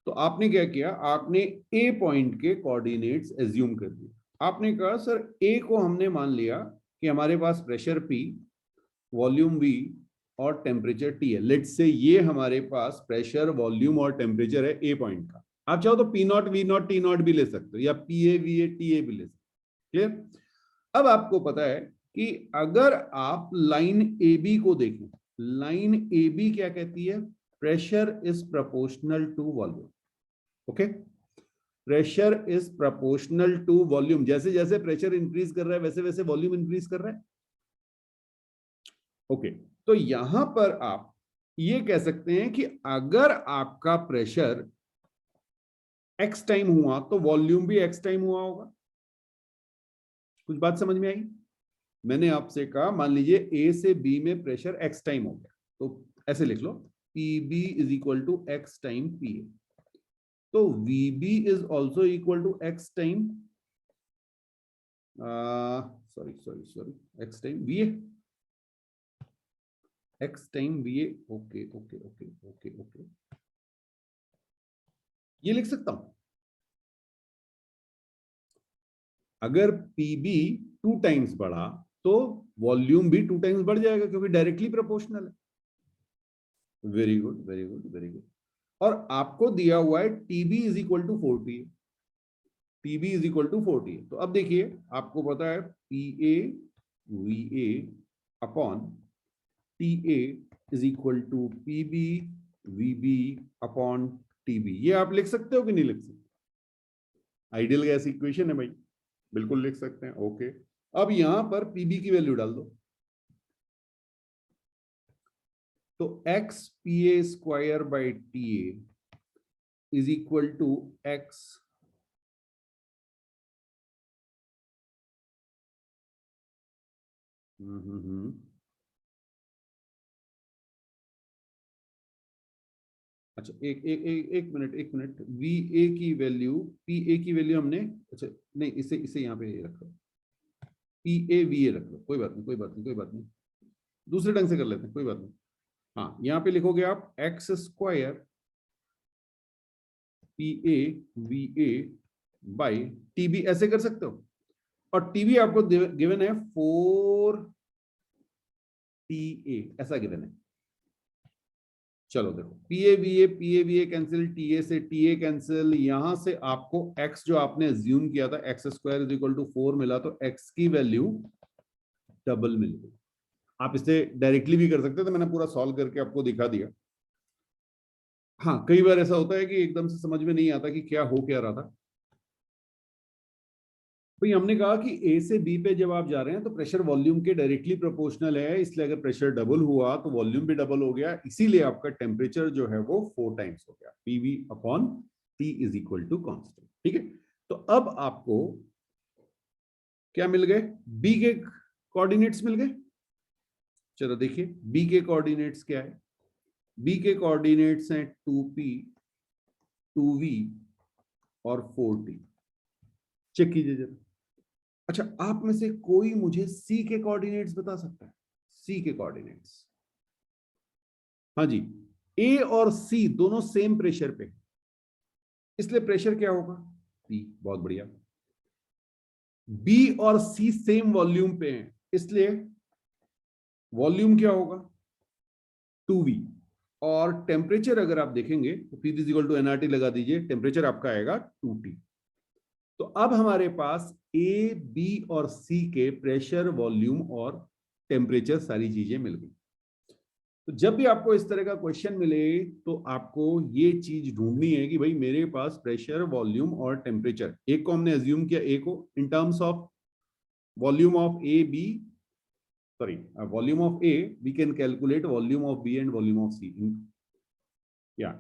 तो आपने क्या किया, आपने ए पॉइंट के कोऑर्डिनेट्स एज्यूम कर दिए। आपने कहा सर ए को हमने मान लिया कि हमारे पास प्रेशर पी, वॉल्यूम वी और टेम्परेचर टी है। लेट्स से ये हमारे पास प्रेशर, वॉल्यूम और टेम्परेचर है ए पॉइंट का। आप चाहो तो P naught, V naught, T naught भी ले सकते हो, या P A, V A, T A भी ले सकते हो। क्लियर? अब आपको पता है कि अगर आप लाइन ए बी को देखें, लाइन ए बी क्या कहती है, pressure is proportional to volume. Okay, pressure is proportional to volume. जैसे जैसे प्रेशर इंक्रीज कर रहा है वैसे वैसे वॉल्यूम इंक्रीज कर रहा है। ओके, तो यहां पर आप ये कह सकते हैं कि अगर आपका प्रेशर एक्स टाइम हुआ तो वॉल्यूम भी एक्स टाइम हुआ होगा। कुछ बात समझ में आई? मैंने आपसे कहा मान लीजिए ए से बी में प्रेशर एक्स टाइम हो गया, तो ऐसे लिख लो P B is equal to X time P A. तो V B is also equal to X time, sorry sorry sorry, X time V A, X time V A. Okay okay okay okay okay, ये लिख सकता हूं। अगर PB 2 times बढ़ा तो volume भी 2 times बढ़ जाएगा, क्योंकि डायरेक्टली प्रोपोर्शनल है। Very good very good very good. और आपको दिया हुआ है TB is equal to 40, TB is equal to 40। तो अब देखिए आपको पता है P A V A upon T A is equal to P B V B upon T B. ये आप लिख सकते हो कि नहीं लिख सकते? आइडियल गैस इक्वेशन है भाई, बिल्कुल लिख सकते हैं। ओके, अब यहां पर पीबी की वैल्यू डाल दो, तो X P A square by T A is equal to X अच्छा एक मिनट, वी ए की वैल्यू, पी ए की वैल्यू हमने, अच्छा नहीं, इसे इसे यहाँ पे रखो, पी ए वी ए रख लो, कोई बात नहीं कोई बात नहीं कोई बात नहीं, दूसरे ढंग से कर लेते हैं, कोई बात नहीं। हाँ, यहाँ पे लिखोगे आप x square P A V A by TB, ऐसे कर सकते हो। और टीबी आपको गिवन है 4 टी ए, ऐसा गिवन है। चलो देखो, P A V A cancel, T A से टी ए कैंसिल, यहां से आपको x जो आपने अज्यूम किया था X square is equal to 4 मिला, तो x की वैल्यू डबल मिल गई। आप इसे डायरेक्टली भी कर सकते थे, मैंने पूरा सॉल्व करके आपको दिखा दिया। हाँ, कई बार ऐसा होता है कि एकदम से समझ में नहीं आता कि क्या हो क्या रहा था। भाई हमने कहा कि ए से बी पे जब आप जा रहे हैं तो प्रेशर वॉल्यूम के डायरेक्टली प्रोपोर्शनल है, इसलिए अगर प्रेशर डबल हुआ तो वॉल्यूम भी डबल हो गया, इसीलिए आपका टेम्परेचर जो है वो 4 टाइम्स हो गया। PV upon T is equal to constant, ठीक है। तो अब आपको क्या मिल गए, बी के कोऑर्डिनेट्स मिल गए। चलो देखिए बी के कोऑर्डिनेट्स क्या है, बी के कोऑर्डिनेट्स हैं 2p 2v और 4t। चेक कीजिए जरा। अच्छा, आप में से कोई मुझे सी के कोऑर्डिनेट्स बता सकता है? सी के कोऑर्डिनेट्स, हाँ जी, ए और सी दोनों सेम प्रेशर पे, इसलिए प्रेशर क्या होगा, पी। बहुत बढ़िया। बी और सी सेम वॉल्यूम पे हैं, इसलिए वॉल्यूम क्या होगा 2V, और टेम्परेचर अगर आप देखेंगे तो P is equal to nRT लगा दीजिए, टेम्परेचर आपका आएगा 2T। तो अब हमारे पास ए, बी और सी के प्रेशर, वॉल्यूम और टेम्परेचर सारी चीजें मिल गई। तो जब भी आपको इस तरह का क्वेश्चन मिले तो आपको ये चीज ढूंढनी है कि भाई मेरे पास प्रेशर, वॉल्यूम और टेम्परेचर, एक को हमने एज्यूम किया, ए को in terms of volume of A B, sorry, volume of A, we can calculate volume of B and volume of C.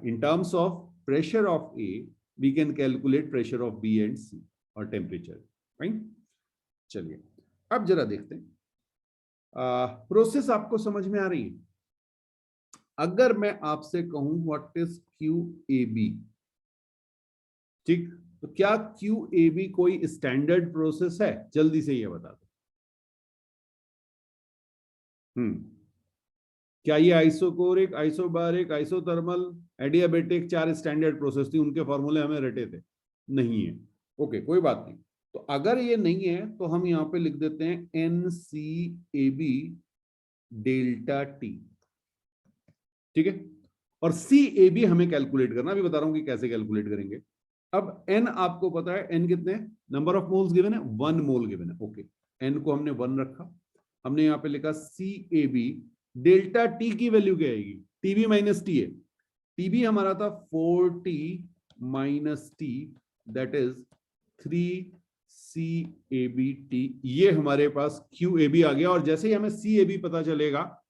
In terms of pressure of A, we can calculate pressure of B and C or temperature. Fine? चलिए अब जरा देखते हैं, process आपको समझ में आ रही है? अगर मैं आपसे कहूं व्हाट इज QAB, ठीक, तो क्या QAB कोई स्टैंडर्ड प्रोसेस है? जल्दी से ये बता दो। क्या ये isochoric, isobaric, isothermal, adiabatic 4 standard process थी, उनके फॉर्मूले हमें रटे थे? नहीं है। ओके, कोई बात नहीं। तो अगर ये नहीं है तो हम यहां पे लिख देते हैं NCAB डेल्टा T, ठीक है। और CAB हमें कैलकुलेट करना, अभी बता रहा हूं कि कैसे कैलकुलेट करेंगे। अब N आपको पता है, N कितने, नंबर ऑफ मोल्स गिवन है, 1 मोल गिवन है। ओके, N को हमने 1 रखा, हमने यहां पे लिखा CAB डेल्टा T की वैल्यू क्या आएगी, TB माइनस T है, TB हमारा था 4T minus T, that is 3CABT। ये हमारे पास QAB आ गया, और जैसे ही हमें CAB पता चलेगा,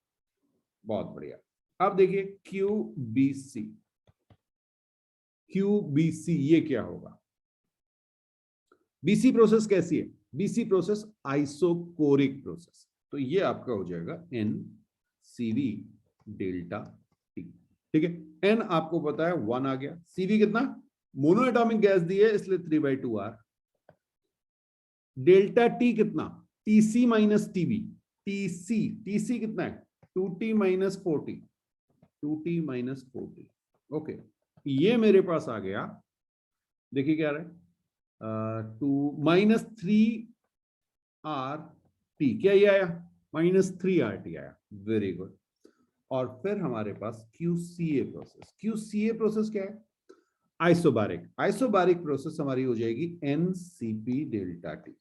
बहुत बढ़िया। अब देखिए QBC ये क्या होगा? BC प्रोसेस कैसी है? BC प्रोसेस आइसोकोरिक प्रोसेस, तो ये आपका हो जाएगा NCV डेल्टा T, ठीक है। N आपको पता है 1 आ गया, CV कितना, मोनो एटॉमिक गैस दी है इसलिए 3/2R। डेल्टा T कितना, TC माइनस TB, TC कितना है 2T minus 4T, 2T minus 4T। Okay, ये मेरे पास आ गया, देखिए क्या रहा है, 2 माइनस 3RT, क्या ये आया, माइनस 3RT आया, वेरी गुड। और फिर हमारे पास QCA प्रोसेस, QCA प्रोसेस क्या है, आइसोबारिक प्रोसेस हमारी हो जाएगी NCP डेल्टा T।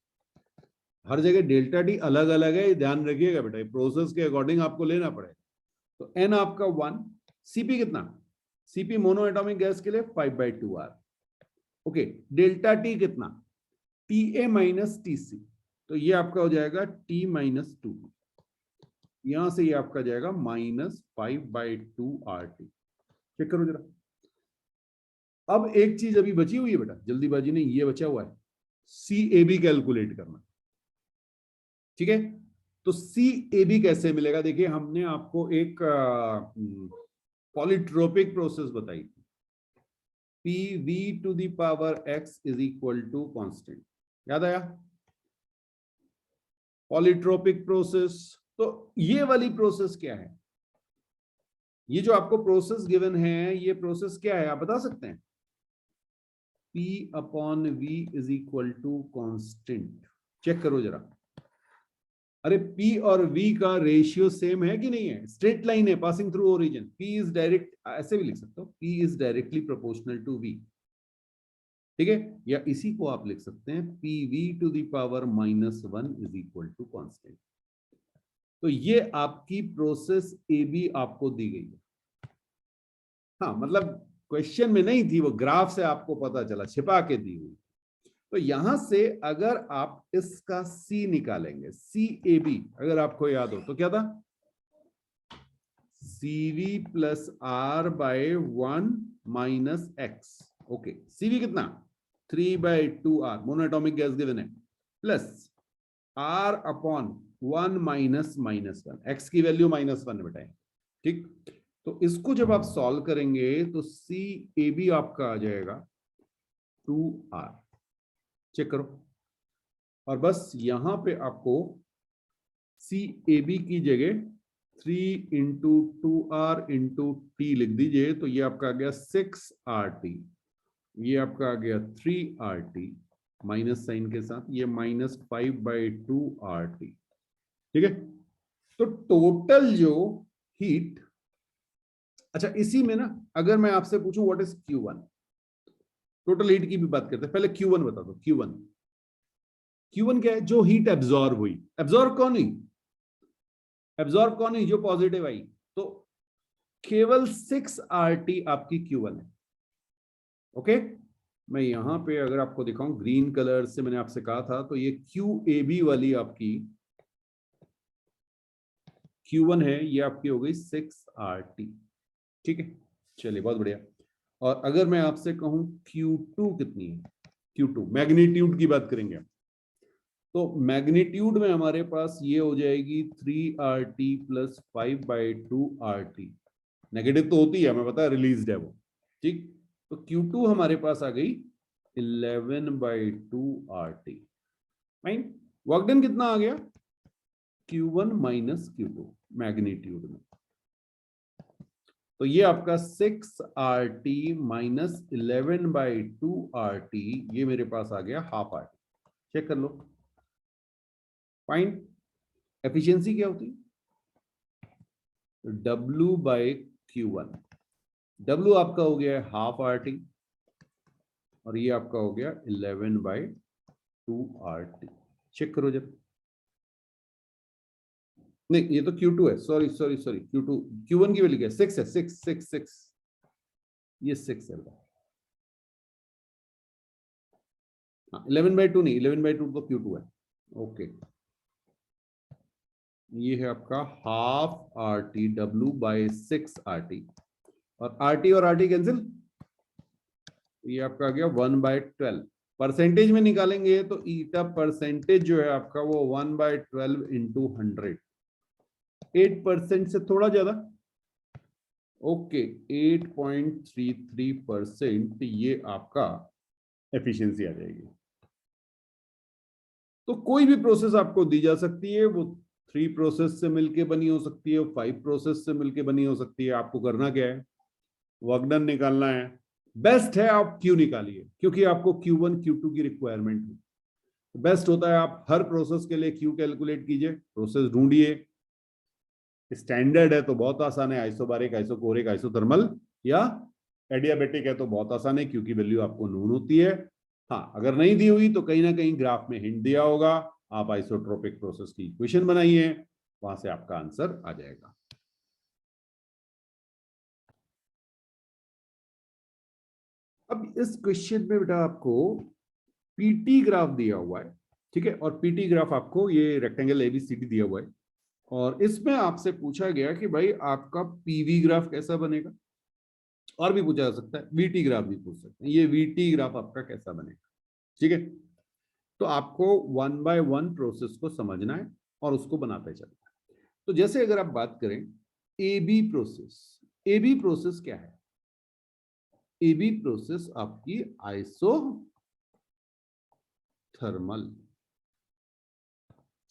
हर जगह डेल्टा T अलग अलग है, ध्यान रखिएगा बेटा, प्रोसेस के अकॉर्डिंग आपको लेना पड़ेगा। तो N आपका 1, CP कितना, CP मोनो एटॉमिक गैस के लिए 5/2R। ओके, डेल्टा T कितना, TA माइनस TC, तो ये आपका हो जाएगा T माइनस 2, यहां से ये आपका जाएगा माइनस 5/2RT। चेक करो जरा। अब एक चीज अभी बची हुई है बेटा, जल्दीबाजी नहीं, ये बचा हुआ है, CAB कैलकुलेट करना, ठीक है। तो CAB कैसे मिलेगा? देखिए हमने आपको एक पॉलीट्रोपिक प्रोसेस बताई थी, PV to the power X is equal to constant, याद आया? पॉलीट्रोपिक प्रोसेस, तो ये वाली प्रोसेस क्या है, ये जो आपको प्रोसेस गिवन है, ये प्रोसेस क्या है आप बता सकते हैं? P/V is equal to constant. Check करो जरा, अरे P और V का रेशियो सेम है कि नहीं है? स्ट्रेट लाइन है passing through origin, P is direct, ऐसे भी लिख सकते हो, P is directly proportional to V, ठीक है। या इसी को आप लिख सकते हैं PV to the power -1 is equal to constant. तो ये आपकी प्रोसेस AB आपको दी गई है। हाँ, मतलब क्वेश्चन में नहीं थी, वो ग्राफ से आपको पता चला, छिपा के दी हुई। तो यहां से अगर आप इसका C निकालेंगे, CAB अगर आपको याद हो तो क्या था, CV plus R/1 minus X। Okay, CV कितना, 3/2R, मोनोएटॉमिक गैस गिवन है, प्लस R/1 माइनस -1, X की वैल्यू -1 बताएं, ठीक। तो इसको जब आप सॉल्व करेंगे तो CAB आपका आ जाएगा 2R। चेक करो, और बस यहां पे आपको CAB की जगह 3 इंटू 2R इंटू T लिख दीजिए, तो ये आपका आ गया 6RT, ये आपका आ गया 3RT, माइनस साइन के साथ, ये -5/2 RT, ठीक है। तो टोटल जो हीट, अच्छा इसी में ना अगर मैं आपसे पूछूं what is Q1, total heat की भी बात करते हैं, पहले Q1 बता दो। Q1 क्या है? जो हीट एब्जॉर्ब हुई, एब्जॉर्ब कौन हुई? एब्जॉर्ब कौन हुई? जो पॉजिटिव आई। तो केवल 6 RT आपकी Q1 है। ओके, मैं यहां पे अगर आपको दिखाऊं ग्रीन कलर से, मैंने आपसे कहा था, तो ये QAB वाली आपकी Q1 है, ये आपकी हो गई 6 RT, ठीक है। चलिए बहुत बढ़िया। और अगर मैं आपसे कहूं Q2 कितनी है, Q2 मैग्नीट्यूड की बात करेंगे, तो मैग्नीट्यूड में हमारे पास ये हो जाएगी 3 RT + 5/2 RT। नेगेटिव तो होती है, हमें पता है, रिलीज्ड है वो, ठीक। तो Q2 हमारे पास आ गई 11/2 RT। फाइन, वर्क डन कितना आ गया? Q1 - Q2 मैग्नीट्यूड में। तो ये आपका 6 RT - 11/2 RT, ये मेरे पास आ गया ½ RT। चेक कर लो। फाइन, एफिशिएंसी क्या होती है? W/Q1। W आपका हो गया ½ RT और ये आपका हो गया 11/2 RT। चेक करो जरा। नहीं, ये तो Q2 है, sorry sorry sorry, Q2, Q1 की वैल्यू क्या है? 6 है, 6 ये 6 है। हाँ, 11/2 नहीं, 11/2 तो Q2 है। ओके, ये है आपका ½ RT W/6 RT, और RT और RT कैंसिल, ये आपका आ गया 1/12। परसेंटेज में निकालेंगे तो ईटा परसेंटेज जो है आपका वो 1/12 × 100, 8% से थोड़ा ज्यादा। ओके, 8.33% ये आपका एफिशिएंसी आ जाएगी। तो कोई भी प्रोसेस आपको दी जा सकती है, वो 3 प्रोसेस से मिलके बनी हो सकती है, 5 प्रोसेस से मिलके बनी हो सकती है। आपको करना क्या है? वर्क डन निकालना है। बेस्ट है आप Q निकालिए, क्योंकि आपको Q1 Q2 की रिक्वायरमेंट है। बेस्ट होता है आप हर प्रोसेस के लिए Q कैलकुलेट कीजिए, प्रोसेस ढूंढिए। स्टैंडर्ड है तो बहुत आसान है, आइसोबारिक, आइसोकोरिक, आइसोथर्मल या एडियाबेटिक है तो बहुत आसान है, क्योंकि वैल्यू आपको नून होती है। हाँ, अगर नहीं दी हुई तो कहीं ना कहीं ग्राफ में हिंट दिया होगा, आप आइसोट्रोपिक प्रोसेस की इक्वेशन बनाइए, वहां से आपका आंसर आ जाएगा। अब इस क्वेश्चन में बेटा आपको पीटी ग्राफ दिया हुआ है, ठीक है, और पीटी ग्राफ आपको ये रेक्टेंगल एबीसीडी दिया हुआ है, और इसमें आपसे पूछा गया कि भाई आपका पीवी ग्राफ कैसा बनेगा। और भी पूछा जा सकता है, वीटी ग्राफ भी पूछ सकते हैं, ये वीटी ग्राफ आपका कैसा बनेगा, ठीक है। तो आपको 1 बाय 1 प्रोसेस को समझना है और उसको बनाते चलना है। तो जैसे अगर आप बात करें एबी प्रोसेस, एबी प्रोसेस क्या है? एबी प्रोसेस आपकी आइसोथर्मल।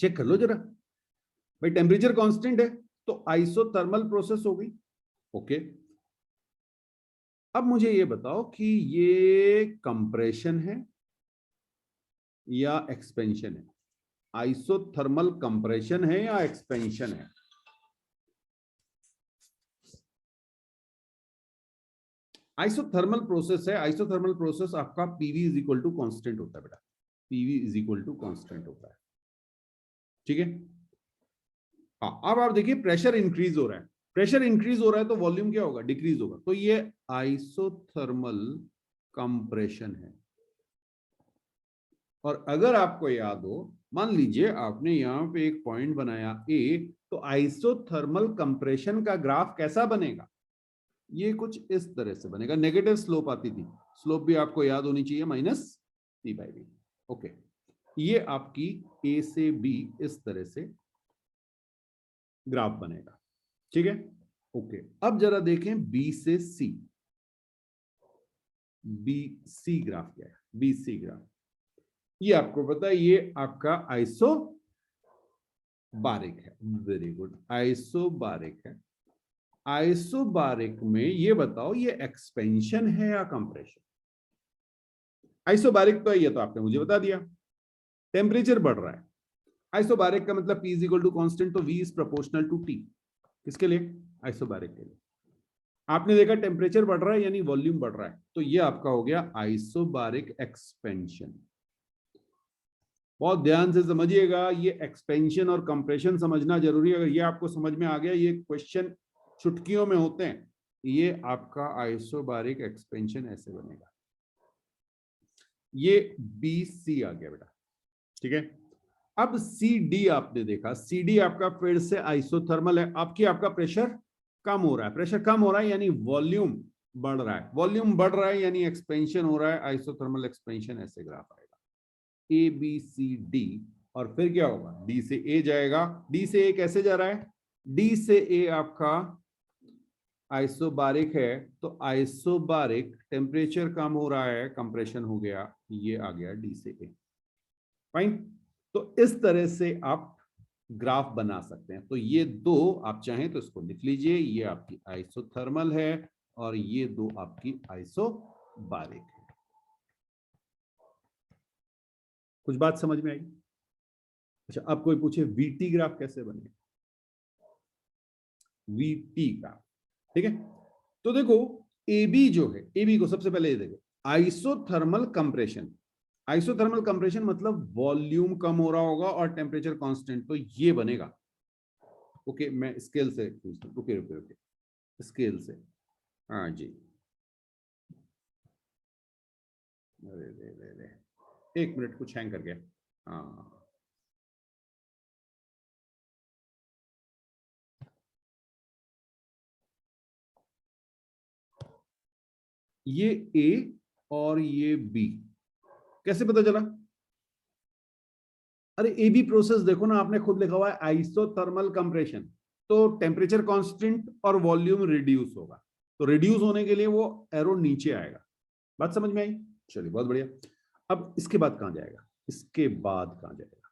चेक कर लो जरा, भाई टेम्परेचर कांस्टेंट है तो आइसोथर्मल प्रोसेस हो गई। ओके, अब मुझे ये बताओ कि ये कंप्रेशन है या एक्सपेंशन है? आइसोथर्मल कंप्रेशन है या एक्सपेंशन है? आइसोथर्मल प्रोसेस है। आइसोथर्मल प्रोसेस आपका PV is equal to constant होता है बेटा, PV is equal to constant होता है, ठीक है। हाँ, अब आप देखिए प्रेशर इंक्रीज हो रहा है, प्रेशर इंक्रीज हो रहा है तो वॉल्यूम क्या होगा? डिक्रीज होगा। तो ये आइसोथर्मल कंप्रेशन है। और अगर आपको याद हो, मान लीजिए आपने यहां पे एक पॉइंट बनाया ए, तो आइसोथर्मल कंप्रेशन का ग्राफ कैसा बनेगा? ये कुछ इस तरह से बनेगा। नेगेटिव स्लोप आती थी, स्लोप भी आपको याद होनी चाहिए, -P/V। ओके, ये आपकी ए से बी इस तरह से ग्राफ बनेगा, ठीक है। ओके, अब जरा देखें बी से सी, बी सी ग्राफ क्या है? बी सी ग्राफ, ये आपको पता है, ये आपका आइसोबारिक है। वेरी गुड, आइसोबारिक है। आइसोबारिक में ये बताओ, ये एक्सपेंशन है या कंप्रेशन? आइसोबारिक तो है, ये तो आपने मुझे बता दिया। टेम्परेचर बढ़ रहा है, आइसोबारिक का मतलब P is equal to constant, तो V is proportional to T। किसके लिए? आइसोबारिक के लिए। आपने देखा टेम्परेचर बढ़ रहा है यानी वॉल्यूम बढ़ रहा है, तो ये आपका हो गया आइसोबारिक एक्सपेंशन। बहुत ध्यान से समझिएगा, ये एक्सपेंशन और कंप्रेशन समझना जरूरी है। अगर ये आपको समझ में आ गया, ये क्वेश्चन चुटकियों में होते हैं, ये आपका आइसोबारिक एक्सपेंशन ऐसे बनेगा। ये BC आ गया बेटा, ठीक है। अब CD आपने देखा, CD आपका फिर से आइसोथर्मल है। आपका प्रेशर कम हो रहा है, प्रेशर कम हो रहा है यानी वॉल्यूम बढ़ रहा है, वॉल्यूम बढ़ रहा है यानी एक्सपेंशन हो रहा है, आइसोथर्मल एक्सपेंशन। ऐसे ग्राफ आएगा ABCD, और फिर क्या होगा? D से A जाएगा। D से A कैसे जा रहा है? D से A आपका आइसोबारिक है, तो आइसोबारिक टेम्परेचर कम हो रहा है, कंप्रेशन हो गया, ये आ गया D से A। फाइन। तो इस तरह से आप ग्राफ बना सकते हैं। तो ये दो आप चाहें तो इसको लिख लीजिए, ये आपकी आइसोथर्मल है और ये दो आपकी आइसोबारिक है। कुछ बात समझ में आई? अच्छा, अब कोई पूछे VT ग्राफ कैसे बने? VT का, ठीक है। तो देखो AB जो है, AB को सबसे पहले ये देखो, आइसोथर्मल कंप्रेशन। आइसोथर्मल कंप्रेशन मतलब वॉल्यूम कम हो रहा होगा और टेम्परेचर कांस्टेंट, तो ये बनेगा। ओके, मैं स्केल से पूछता हूँ, रुके स्केल से। हाँ जी, अरे 1 मिनट, कुछ हैंग कर गया। हाँ, ये A और ये B कैसे पता चला? अरे AB प्रोसेस देखो ना, आपने खुद लिखा हुआ है आइसोथर्मल कंप्रेशन, तो टेम्परेचर कांस्टेंट और वॉल्यूम रिड्यूस होगा, तो रिड्यूस होने के लिए वो एरो नीचे आएगा। बात समझ में आई? चलिए, बहुत बढ़िया। अब इसके बाद कहां जाएगा? इसके बाद कहां जाएगा?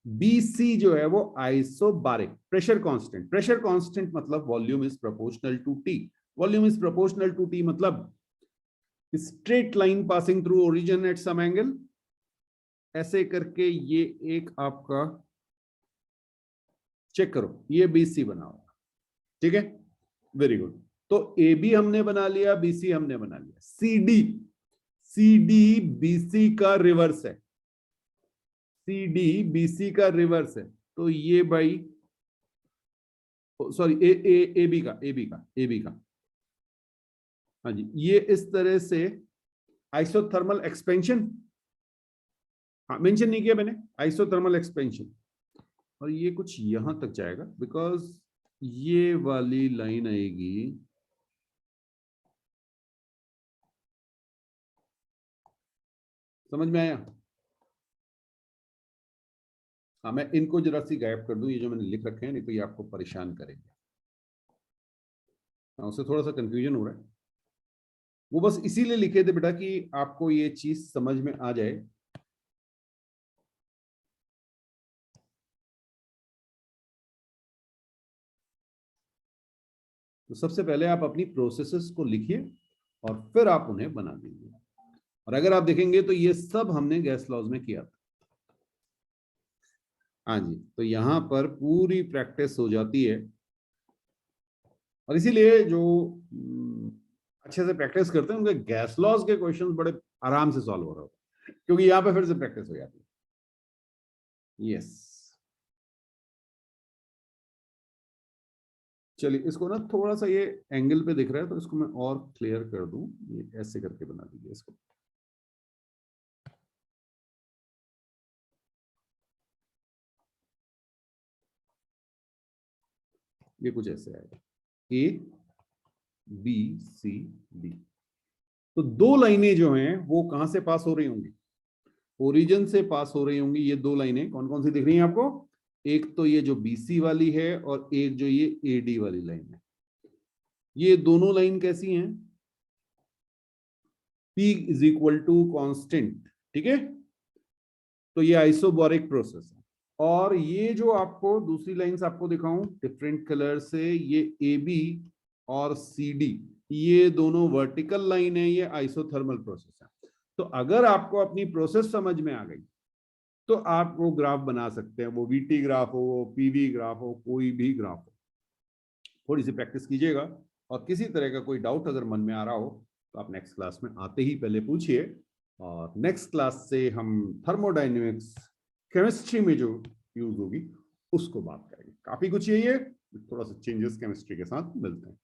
BC जो है वो isobaric, pressure constant. Pressure constant मतलब volume is proportional to T। Volume is proportional to T मतलब straight line passing through origin at some angle, ऐसे करके ये एक आपका, चेक करो, ये BC बना होगा, ठीक है, वेरी गुड। तो AB हमने बना लिया, BC हमने बना लिया। CD BC का रिवर्स है, CD BC का रिवर्स है, तो ये भाई, सॉरी, AB का, हाँ जी, ये इस तरह से आइसोथर्मल एक्सपेंशन, हाँ मेंशन नहीं किया मैंने, आइसोथर्मल एक्सपेंशन। और ये कुछ यहां तक जाएगा, बिकॉज ये वाली लाइन आएगी, समझ में आया? हाँ, मैं इनको जरा सी गायब कर दूं, ये जो मैंने लिख रखे हैं, नहीं तो ये आपको परेशान करेंगे। हाँ, उससे थोड़ा सा कंफ्यूजन हो रहा है। वो बस इसीलिए लिखे थे बेटा कि आपको ये चीज समझ में आ जाए। तो सबसे पहले आप अपनी प्रोसेसेस को लिखिए और फिर आप उन्हें बना दीजिए। और अगर आप देखेंगे तो ये सब हमने गैस लॉज में किया था। हाँ जी, तो यहां पर पूरी प्रैक्टिस हो जाती है, और इसीलिए जो अच्छे से प्रैक्टिस करते हैं उनके गैस लॉज के क्वेश्चंस बड़े आराम से सॉल्व हो रहे होते हैं, क्योंकि यहाँ पे फिर से प्रैक्टिस हो जाती है। यस, चलिए, इसको ना थोड़ा सा ये एंगल पे दिख रहा है, तो इसको मैं और क्लियर कर दूं, ये ऐसे करके बना दीजिए इसको। ये कुछ ऐसे आएगा, ABCD। तो दो लाइनें जो हैं वो कहां से पास हो रही होंगी? ओरिजिन से पास हो रही होंगी। ये दो लाइनें कौन कौन सी दिख रही हैं आपको? एक तो ये जो BC वाली है, और एक जो ये AD वाली लाइन है। ये दोनों लाइन कैसी हैं? P is equal to constant, ठीक है, तो ये आइसोबोरिक प्रोसेस है। और ये जो आपको दूसरी लाइंस आपको दिखाऊं डिफरेंट कलर से, ये AB और CD, ये दोनों वर्टिकल लाइन है, ये आइसोथर्मल प्रोसेस है। तो अगर आपको अपनी प्रोसेस समझ में आ गई तो आप वो ग्राफ बना सकते हैं, वो वीटी ग्राफ हो, वो पीवी ग्राफ हो, कोई भी ग्राफ हो। थोड़ी सी प्रैक्टिस कीजिएगा, और किसी तरह का कोई डाउट अगर मन में आ रहा हो तो आप नेक्स्ट क्लास में आते ही पहले पूछिए, और नेक्स्ट क्लास से हम थर्मोडायनेमिक्स केमिस्ट्री में जो यूज होगी उसको बात करेंगे। काफी कुछ यही है, थोड़ा सा चेंजेस केमिस्ट्री के साथ मिलते हैं।